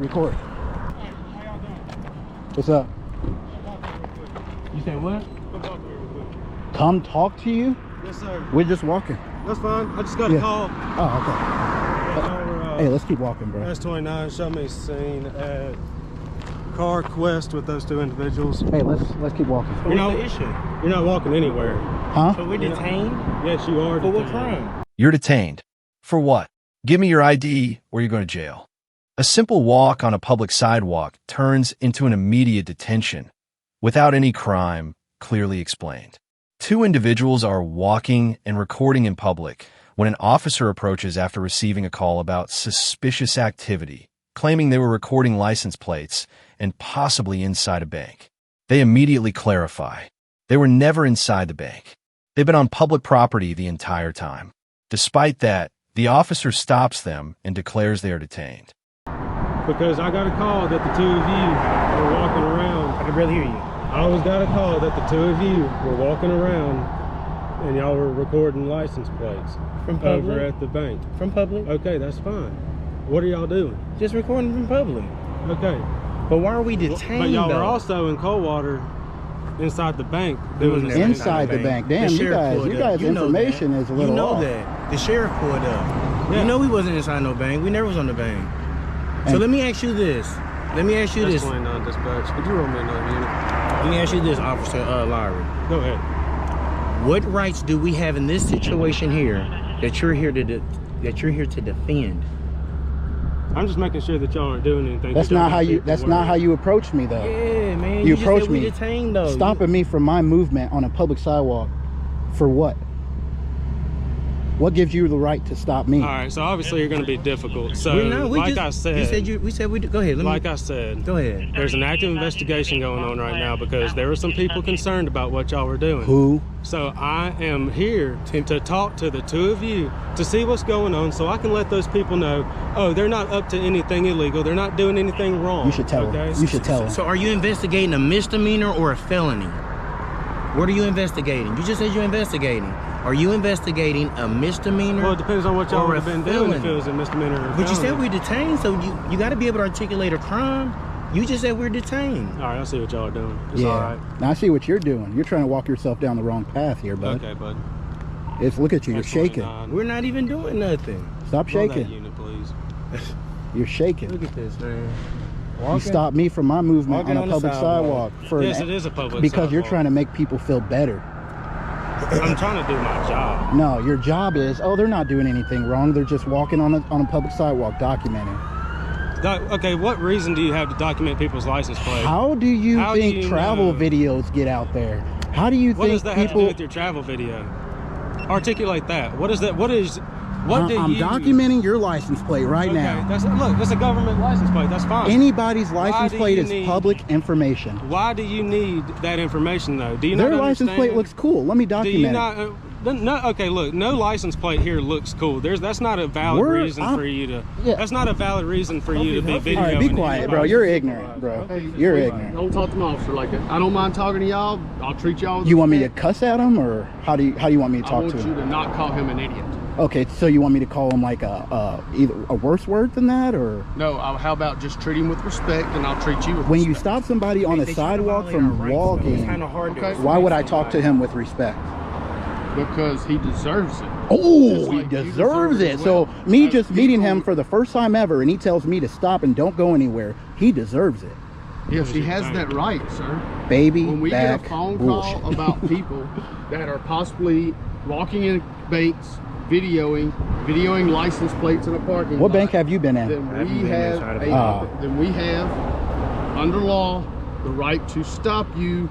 Record. How y'all doing? What's up? You said what? Come talk to you? Yes, sir. We're just walking. That's fine. I just got a call. Oh, okay. Hey, let's keep walking, bro. S29 showed me a scene at Car Quest with those two individuals. Hey, let's keep walking. You're not, the issue? you're not walking anywhere. Huh? So we're detained? Yes, you are. For what detained. crime? You're detained. For what? Give me your ID or you're going to jail. A simple walk on a public sidewalk turns into an immediate detention without any crime clearly explained. Two individuals are walking and recording in public when an officer approaches after receiving a call about suspicious activity, claiming they were recording license plates and possibly inside a bank. They immediately clarify they were never inside the bank. They've been on public property the entire time. Despite that, the officer stops them and declares they are detained. Because I got a call that the two of you were walking around. I can barely hear you. I always got a call that the two of you were walking around and y'all were recording license plates From public? over at the bank. From public? Okay, that's fine. What are y'all doing? Just recording from public. Okay. But why are we detained? But y'all though? were also in Coldwater inside the bank. We was never Inside the bank. Damn, The you sheriff guys, pulled you up. guys' You know information that. is a little You know off. that. The sheriff pulled up. Yeah. You know we wasn't inside no bank. We never was on the bank. So let me ask you this. Let me ask you this. That's 29 dispatch. Could you roll me another unit? Let me ask you this, Officer Lowry. Go ahead. What rights do we have in this situation here that you're here to defend? I'm just making sure that y'all aren't doing anything. That's not how you. That's not how you approach me, though. Yeah, man. You just approach said we me, detained, though. stopping me from my movement on a public sidewalk. For what? What gives you the right to stop me? All right, so obviously you're going to be difficult. So, We're not. I said, we said we. Go ahead. like I said, Go ahead. there's an active investigation going on right now because there were some people concerned about what y'all were doing. Who? So I am here to talk to the two of you to see what's going on so I can let those people know, oh, they're not up to anything illegal. They're not doing anything wrong. You should tell them. You should tell them. So are you investigating a misdemeanor or a felony? What are you investigating? You just said you're investigating. Are you investigating a misdemeanor? Well, it depends on what y'all or have a been doing if felony? it was a misdemeanor or a But you felony. said we're detained, so you got to be able to articulate a crime. You just said we're detained. All right, I see what y'all are doing. It's Yeah. all right. Now I see what you're doing. You're trying to walk yourself down the wrong path here, bud. Okay, bud. Look at you. You're That's shaking. 29. We're not even doing nothing. Stop Roll that shaking. unit, please. You're shaking. Look at this, man. You stopped me from my movement Walking on on a the public sidewalk. sidewalk. For Yes, it is a public because you're sidewalk. trying to make people feel better. I'm trying to do my job. No, your job is, oh, they're not doing anything wrong. They're just walking on a public sidewalk documenting. Okay, what reason do you have to document people's license plate? How do you How do think you travel know? videos get out there? How do you What think does that have to do people... with your travel video? Articulate that. What is that? What is... What do I'm you... documenting your license plate right Okay, now. look, that's a government license plate. That's fine. Anybody's license do plate you is need- public information. Why do you need that information, though? Do you Their not license plate understand? looks cool. Let me Do you document it. not... no, okay, look, no license plate here looks cool. That's not a valid reason for you to... Yeah. That's not a valid reason for you to be videoing. All right, be quiet, bro. You're ignorant, bro. You're ignorant. Don't talk to my officer like that. I don't mind talking to y'all. I'll treat y'all with You want me to respect. cuss at him, or how do you want me to I talk want to you him? to not call him an idiot. Okay, so you want me to call him like either a worse word than that, or No, how about just treat him with respect, and I'll treat you with when you respect. stop somebody on a They try to sidewalk violate our from rights, though. walking, It's kind of hard to... Okay. why would I talk to him with respect? Because he deserves it. Oh, Just he like you deserves deserve it. as So well. me As just meeting him people- for the first time ever, and he tells me to stop and don't go anywhere, he deserves it. Yes, he has that right, sir. Baby When we back get a phone bullshit. call about people that are possibly walking in banks, videoing license plates in a parking What lot, bank have you been in? then we have under law the right to stop you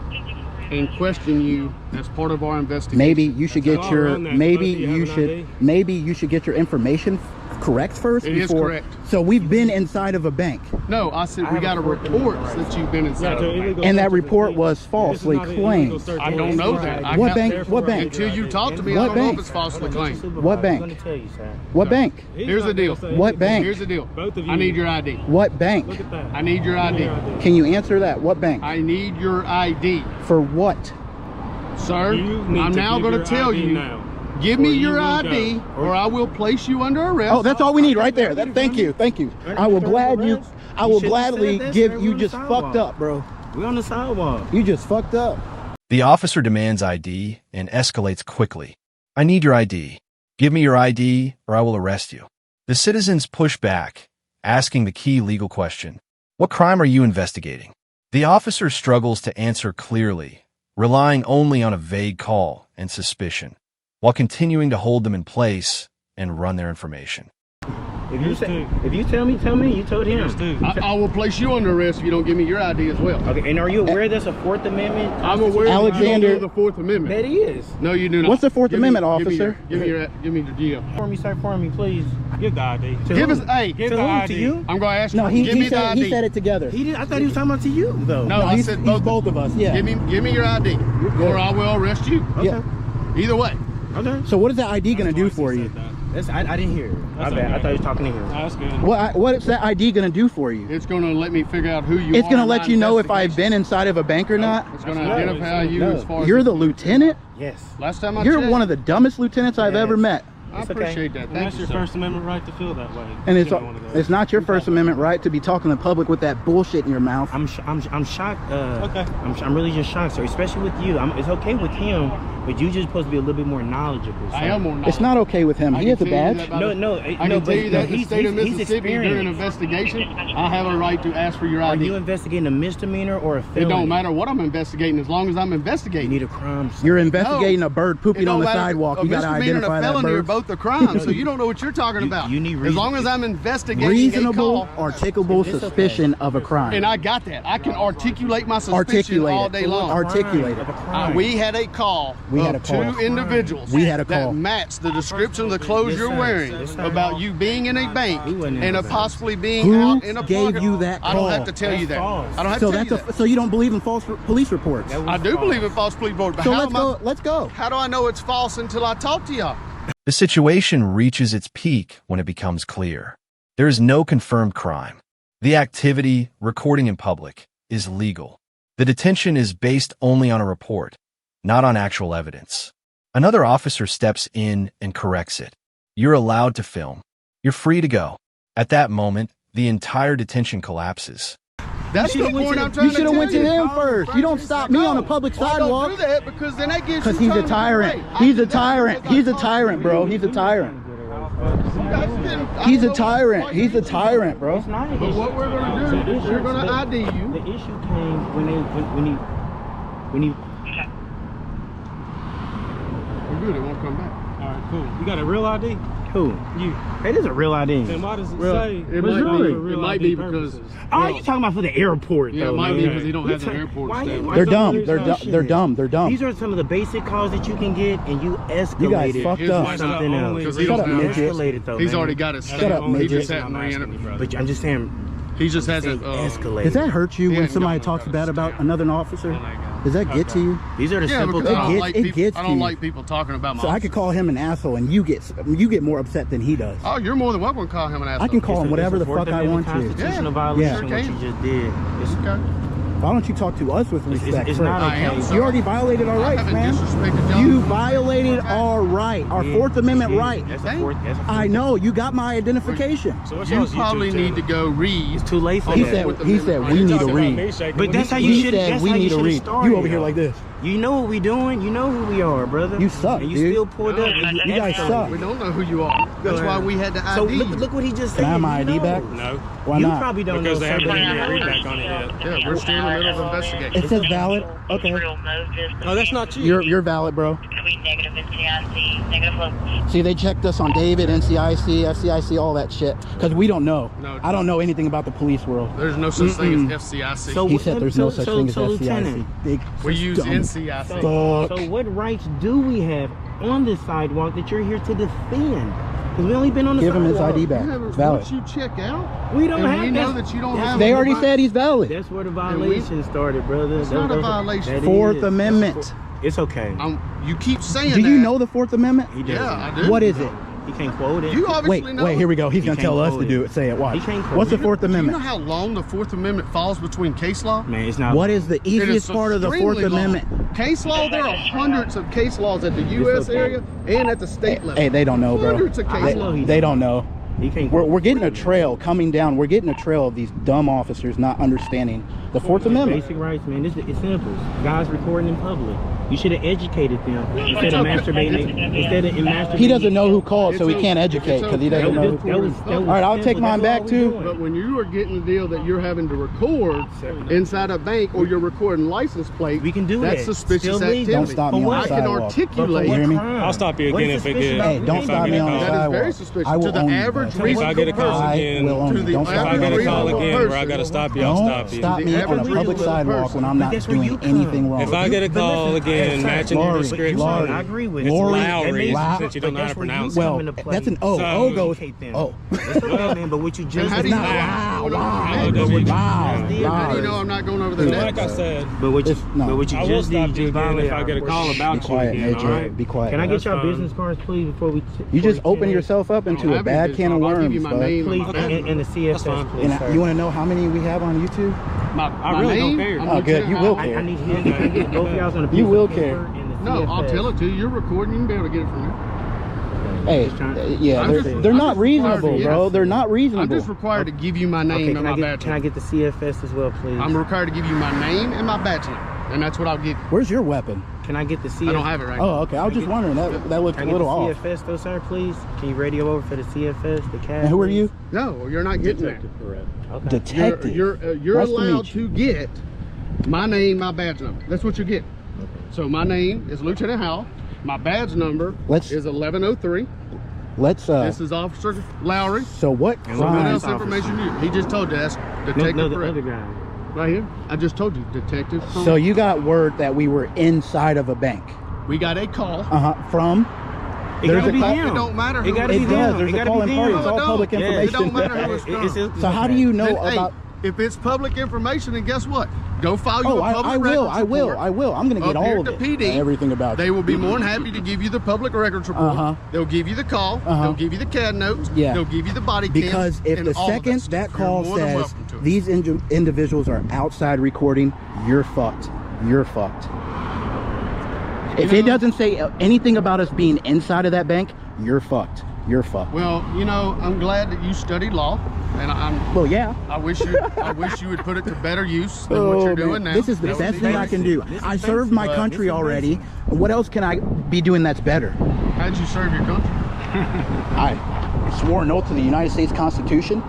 and question you as part of our investigation. Maybe you should get That's all your around that. maybe Do you have you an should ID? maybe you should get your information correct first It is before. correct. So we've been inside of a bank, No, I said we got a report that you've been inside. of a bank. and that report was falsely claimed. I don't know that. I What got- bank? What bank? Until you talk to me, What I don't know bank? if it's falsely claimed. What bank? I'm going to tell you, sir. What bank? Here's the deal. What bank? Here's the deal. Both of you. I need your ID. What bank? Look at that. I need your ID. Can you answer that? What bank? I need your ID. For what? Sir, You need I'm to now give going to your tell ID you now. Give me or you your will ID, go. or I will place you under arrest. Oh, that's all we need right there. Thank you. I will gladly give you just fucked up, bro. We on the sidewalk. You just fucked up. The officer demands ID and escalates quickly. I need your ID. Give me your ID or I will arrest you. The citizens push back, asking the key legal question. What crime are you investigating? The officer struggles to answer clearly, relying only on a vague call and suspicion, while continuing to hold them in place and run their information. If you tell me, you told him. I will place you under arrest if you don't give me your ID as well. Okay, and are you aware that's a Fourth Amendment? I'm aware Alexander, of the Fourth Amendment. That is. No, you do not. What's the Fourth Amendment, officer? Give me the GL. For me, sir, for me, please. Give the ID. Give us, hey, Give To the who? ID. To you? I'm going to ask you. No, give me the said, ID. he said it together. He did. I thought he was talking about to you, though. No, I he's said both. both of us. Yeah. Give me your ID, or I will arrest you. Okay. Yeah. Either way. Okay. So what is that ID gonna do for you? I didn't hear it. My That's bad. okay. I thought he was talking to him. That's good. What is that ID gonna do for you? It's going to let me figure out who you are. It's gonna in let my you know if I've investigation. been inside of a bank or not. It's going to That's identify right. you No. as far as You're the lieutenant? Yes. Last time I You're checked. one of the dumbest lieutenants I've Yes. ever met. I It's okay. appreciate that. And Thank that's you, your sir. First Amendment right to feel that way. And You don't wanna go. it's not your First Amendment right to be talking to the public with that bullshit in your mouth. I'm shocked. Okay. I'm really just shocked, sir. Especially with you. It's okay with him, but you just supposed to be a little bit more knowledgeable. Sir. I am more knowledgeable. It's not okay with him. I He can has a tell you badge. that by No, the- no, I can no, tell but you that in the he's state of he's Mississippi during an experienced. investigation, I have a right to ask for your Are ID. you investigating a misdemeanor or a It felony? don't matter what I'm investigating as long as I'm You investigating. need a crime. Sir. You're investigating a bird It pooping don't on the matter. sidewalk. A You gotta misdemeanor and identify a that felony are bird. both a crime, so you don't know what you're talking about. you need as long reason. as I'm investigating Reasonable, a call, articulable It's okay. suspicion of a crime. and I got that. I can articulate my suspicion Articulate all it. day long. Articulate it. Of a crime. We had a call of two individuals We had a call. that matched the description of the clothes Yes, you're sir. wearing Yes, sir. about you being in a bank He wasn't in and the a bank. possibly being Who out in a gave parking you lot. that I don't call? have to tell you That's that. false. I don't have So to tell you that. so you don't believe in false police reports. That was I do false. believe in false police reports, but So how let's go. how do I know it's false until I talk to y'all? The situation reaches its peak when it becomes clear. There is no confirmed crime. The activity, recording in public, is legal. The detention is based only on a report, not on actual evidence. Another officer steps in and corrects it. You're allowed to film. You're free to go. At that moment, the entire detention collapses. That's the point I'm trying You to should have tell went to you. him first. You don't stop me on a public Well, sidewalk. don't do that because then that gives Because you he's a time to tyrant. delay. He's a tyrant. He's a tyrant, bro. He's a tyrant. He's a tyrant. He's a tyrant, bro. It's not an But issue. what we're gonna do is we're gonna ID you. The issue came when he. We're good. It won't come back. All right, cool. You got a real ID? Who? You. It is a real ID. Then why does it Real- say? it Missouri might be- for real it might ID be because- purposes? Oh, you talking about for the airport? Yeah, though, it might man. be because he don't have You the ta- airport why- stamp. why They're don't dumb. you They're use dumb. that They're shit? dumb. They're dumb. These are some of the basic calls that you can get, and you escalate You guys it. fucked Here's up. why it's Something not else. only- Because Shut up, midget. Escalated though. He's man. already got it. That's Shut the up, only midget. He reason just I'm hasn't asking you, brother. But I'm just saying. He just hasn't. Escalated. Does that hurt you Yeah, when you somebody don't talks gotta bad about stamp. another officer? Does that get to you? These are the Yeah, simple because I calls. don't It like gets people. I to don't you. like people talking about my. So I could call him an asshole, and you get more upset than he does. Oh, you're more than welcome to call him an asshole. I can call It's him a- whatever it's the a fuck I want to. constitutional Yeah. violation. Yeah. What you just did. It's, Okay. Why don't you talk to us with respect it's first? not I am, okay. sir. You already violated our I rights, haven't man. disrespected y'all. You violated our right, our Yeah, Fourth Amendment yeah, right. That's a fourth. That's a fourth. I know. You got my identification. So what's You y'all's probably YouTube need to channel? go read. It's too late for He that. said we need to read. But that's how you He should. said That's we how you need to should read. started. You over here like this. You know what we doing. You know who we are, brother. You suck, and you dude. still pulled up. And You guys escalated. suck. We don't know who you are. That's why we had to ID So you. look what he just Can said. I have my He ID back? knows. No, Why You not? probably don't because know. they haven't somebody done a knows. readback on it yet. Yeah, we're still in the middle of investigating. It says valid. Okay. No, that's not you. You're valid, bro. Negative NCIC, negative local. See, they checked us on David, NCIC, FCIC, all that shit. Because we don't know. No, I don't know anything about the police world. There's no such thing as FCIC. So He said there's no such thing as Lieutenant, FCIC. Big we use dumb. NCIC. Fuck. So what rights do we have on this sidewalk that you're here to defend? Because we only been on the Give him sidewalk. his ID back. Yeah, but Valid. once you check out, We don't and have we know that. that you don't That's- have. They already anybody- said he's valid. That's where the violation started, brother. It's not a violation. That Fourth is. Amendment. It's okay. You keep saying Do that. you know the Fourth Amendment? He does. Yeah, I do. What is it? He can't quote it. You obviously Wait, know. wait, here we go. He's He going to can't tell us quote to it. do it. Say it. Watch. He can't quote What's the it. Fourth Do you know Amendment? how long the Fourth Amendment falls between case law? Man, it's not. What is the It is easiest part of the Fourth extremely long. Amendment? Case law, there are hundreds of case laws at the U.S. okay. area and at the state level. Hey, they don't know, bro. Hundreds of case laws. They don't know. He can't. We're getting a trail coming down. We're getting a trail of these dumb officers not understanding the Fourth Amendment. Basic rights, man. It's simple. Guys recording in public. You should have educated them instead of masturbating. Instead of masturbating. He doesn't know who called, so he can't educate because he doesn't know. All right, I'll take mine back too. But when you are getting the deal that you're having to record inside a bank or you're recording license plates, We can do that's that. suspicious Still activity. legal. Don't stop me on I the can sidewalk. articulate. You hear me? I'll stop you What again is if it suspicious gets. about Hey, don't if I stop get me a on the call. That is sidewalk. very suspicious. I will To the own you, average bro. If I get a call person, I again, will own to you. the Don't if stop I me get on a the call sidewalk. again where I gotta stop you, I'll Don't stop you. stop me on a public sidewalk when I'm not That's where you doing come. anything wrong. If I get a call again matching your Lori, description, Lori, I agree with you. Lori, Lowry, Lowry. since you don't know how to pronounce Well, come into play. that's an O. So- O goes. Oh. That's okay, man. But what you just how do did. you Not know? wow, Oh, W. wow, How do you wow. know I'm not going over the So net? like I said, But what you, No. but what you I will just stop did, you just again if violate I get a our call Fourth about Be you quiet, again, AJ. all right? Be quiet. Can I That's get your fine. business cards, please, before we? You just before we open can- yourself up into a have bad any can of business. I'll give you worms, my bud. name. Please, and the CSS, fine. please, And sir. you want to know how many we have on YouTube? I really don't care. Oh, good. You will I care. need you to get both of y'all's on a piece You will of paper care. and the No, CFS. I'll tell it to you. You're recording. You can be able to get it from there. Hey, yeah, I'm they're, just- they're I'm not just reasonable, required to- bro. yes. They're not I'm reasonable. just required to give you my name Okay, and can my I badge. get the CFS as well, please? I'm required to give you my name and my badge number, and that's what I'll give you. Where's your weapon? Can I get the CFS? I don't have it right now. Oh, okay. I was just wondering. That looked Can a I get little the off. CFS though, sir, please? Can you radio over for the CFS, the cash? And who are you? No, you're not getting that. Okay. Detective. You're Nice to allowed meet you. to get my name, my badge number. That's what you get. So my name is Lieutenant Howell. My badge number is 1103. Let's This is Officer Lowry. So what And what else crime? information you? He just told you that's No, Detective the Perez. other guy. Right here. I just told you, Detective. So you got word that we were inside of a bank. We got a call. From. It There's gotta a be call. them. It don't matter who It gotta it be It is. does. them. There's It a gotta call be in party. them. It's all No, it public don't. information. It don't matter who it's from. So how do you know Then, hey, about? if it's public information, then guess what? Go file you Oh, a public I will. records I will. report. I will. I'm gonna get Up here all of at it. the PD, Everything about They you. will be more than happy to give you the public records report. They'll give you the call. They'll give you the CAD notes. Yeah. They'll give you the body cams. Because if and the all of second stuff. that call You're more than says welcome to it. these individuals are outside recording, you're fucked. You're fucked. If it doesn't say anything about us being inside of that bank, you're fucked. You're fucked. Well, you know, I'm glad that you studied law, and Well, yeah. I wish you would put it to better use than what you're doing now. This is the That would best be thing I nice. can do. I served my country already. What else can I be doing that's better? How'd you serve your country? I swore an oath to the United States Constitution,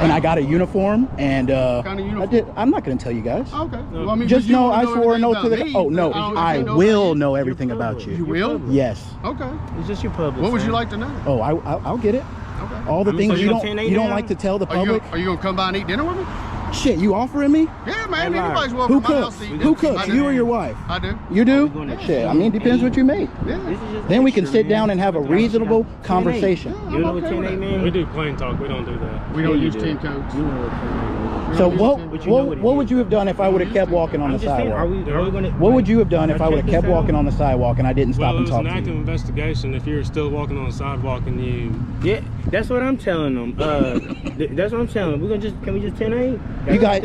and I got a uniform, and kind of uniform? I'm not going to tell you guys. Okay. Well, I mean, Just but you know don't I swore an everything oath to the. about me, Oh no, but don't- I you know will about know everything about You you. will? Yes. Okay. It's just your public. What would sir. you like to know? Oh, I'll get it. Okay. All the So things you you gonna don't 10-8 you don't now? like to tell the Are you public. gonna come by and eat dinner with me? Shit, you offering me? Yeah, man. Hey, Anybody's Larry. welcome Who to my house cooks? to eat Who dinner. cooks? I do. You or your wife? I do. You do? we going to Shit, I mean, it depends what you make. Yeah. This is just Then we can extra, sit down man. and have a reasonable conversation. You know I'm what okay with 10-8 that. mean? we do plain talk. We don't do that. We don't Yeah, you use do. 10 codes. You know what 10-8 mean. So We don't what use 10 But you know what it what is. would you have done if I would have kept walking on I'm the just saying, are sidewalk? we gonna? What would you have done if Now I would check have kept this out. walking on the sidewalk and I didn't stop Well, it and was talk an to active you? investigation. If you're still walking on the sidewalk and you, Yeah, that's what I'm telling them. That's what I'm telling them. Can we just 10-8? You guys,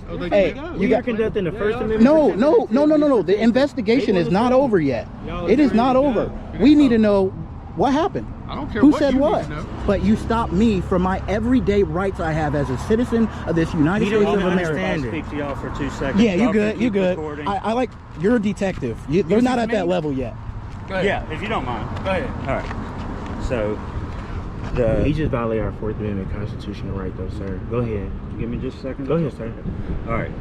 Oh, they hey, can go. you We are got. conducting the First Amendment. No. The investigation is not over yet. It is not over. We need to know what happened. I don't care Who what said you what? need to know. But you stopped me from my everyday rights I have as a citizen of this United You don't States of even America. understand it. Speak to y'all for 2 seconds. Yeah, you Y'all good. can You keep good. recording. I like. You're a detective. You're not at that level yet. Yeah, if you don't mind. Go ahead. All right. So, He just violated our Fourth Amendment constitutional right, though, sir. Go ahead. give me just a second. Go ahead, sir. All right.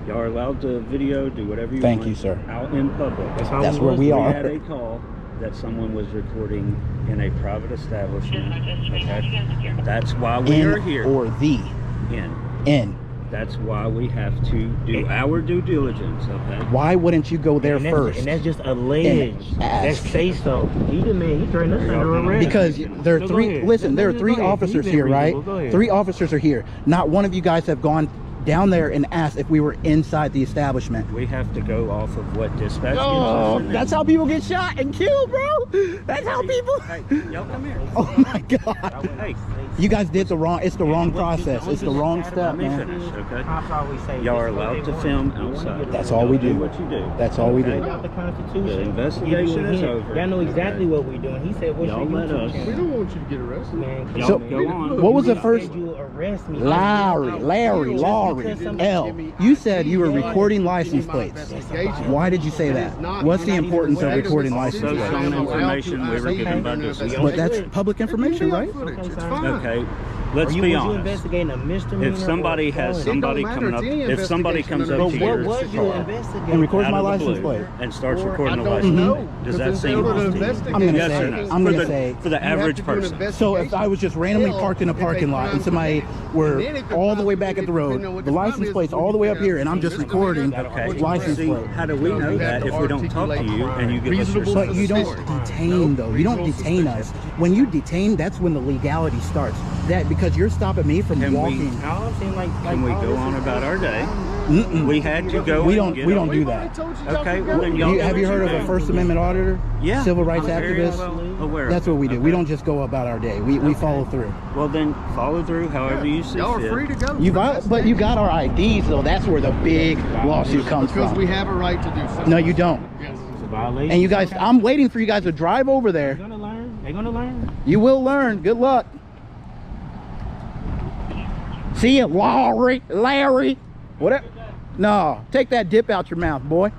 Y'all are allowed to video, do whatever you Thank want. you, sir. Out in public. That's where we We are. had a call that someone was recording in a private establishment. Okay. That's why we are In here. or the in. That's why we have to do our due diligence. Okay. Why wouldn't you go there And first? and that's just alleged. That's ask. say so. He the man. He turned us under arrest. Because there are No, go three. ahead. Listen, there are No, three go ahead. officers You've been here, right? reasonable. Go ahead. 3 officers are here. Not one of you guys have gone down there and asked if we were inside the establishment. We have to go off of what dispatch Oh, gives us. that's how people get shot and killed, bro. That's how people. Hey, y'all come here. Oh my God. Hey, You guys did the wrong. It's the wrong process. It's the wrong step, let me man. finish, okay? Cops always say Y'all are this is what allowed they to want. film You wanna outside. get That's it. all we Y'all do. what you do. That's all we do. Okay? Out the Constitution. The investigation is over. Y'all know exactly what we're doing. He said, "What's Y'all your let YouTube us. We channel?" don't want you to get arrested. Man, Y'all So, go on. what was the you first? said you arrest me. Larry, Just Laurie, because somebody- L. You said you were recording license plates. Why did you say that? What's the importance of recording license So plates? some information we were given by dispatch. But that's public information, right? It's fine. fine. Okay, let's Are you, be was you honest. investigating a misdemeanor? If somebody or a has felony? somebody It don't coming matter. up, It's any if somebody comes up to But investigation your what was you car investigating? And records out my of the license blue plate. and starts Or- recording I the don't license know, plate, does 'cause that it's seem in order to hostile? investigate. I'm gonna Yes say- or no? I'm gonna For the- say- for the You have average to do an person. So if I was just randomly parked in a parking lot and somebody were all the way back at the road, the license plate's all the way up here, and I'm just recording Okay. license See, plate. how do we know that if we don't talk to you and you give us your But you don't suspicion? detain though. You don't detain us. When you detain, that's when the legality starts. That because you're stopping me from Can we- walking. All I'm saying, Can we all go this on is- about our day? Mm-mm. We had to go. We and don't. get We up. don't do that. Okay, well then y'all. Have you heard of a First Amendment auditor? Yeah. Civil rights I'm very activist. well aware of That's it. what we do. We Okay. don't just go about our day. We follow through. Well then, follow through however you see Y'all are fit. free to go. But you got our IDs though. That's where the big lawsuit comes Because we from. have a right to do so. No, you don't. Yes. It's a violation. And you guys, I'm waiting for you guys to drive over there. They're gonna learn. They're gonna learn. You will learn. Good luck. See ya, Larry. Whatever. No, take that dip out your mouth, boy.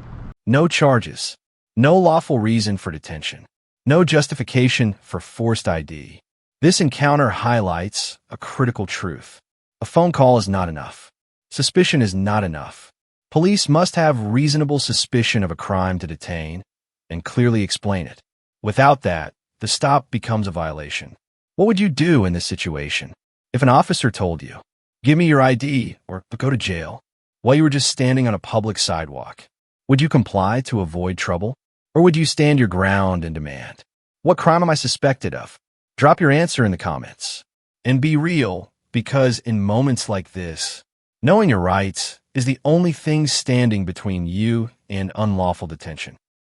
No charges. No lawful reason for detention. No justification for forced ID. This encounter highlights a critical truth. A phone call is not enough. Suspicion is not enough. Police must have reasonable suspicion of a crime to detain and clearly explain it. Without that, the stop becomes a violation. What would you do in this situation? If an officer told you, "Give me your ID or go to jail," while you were just standing on a public sidewalk, would you comply to avoid trouble? Or would you stand your ground and demand, "What crime am I suspected of?" Drop your answer in the comments. And be real, because in moments like this, knowing your rights is the only thing standing between you and unlawful detention.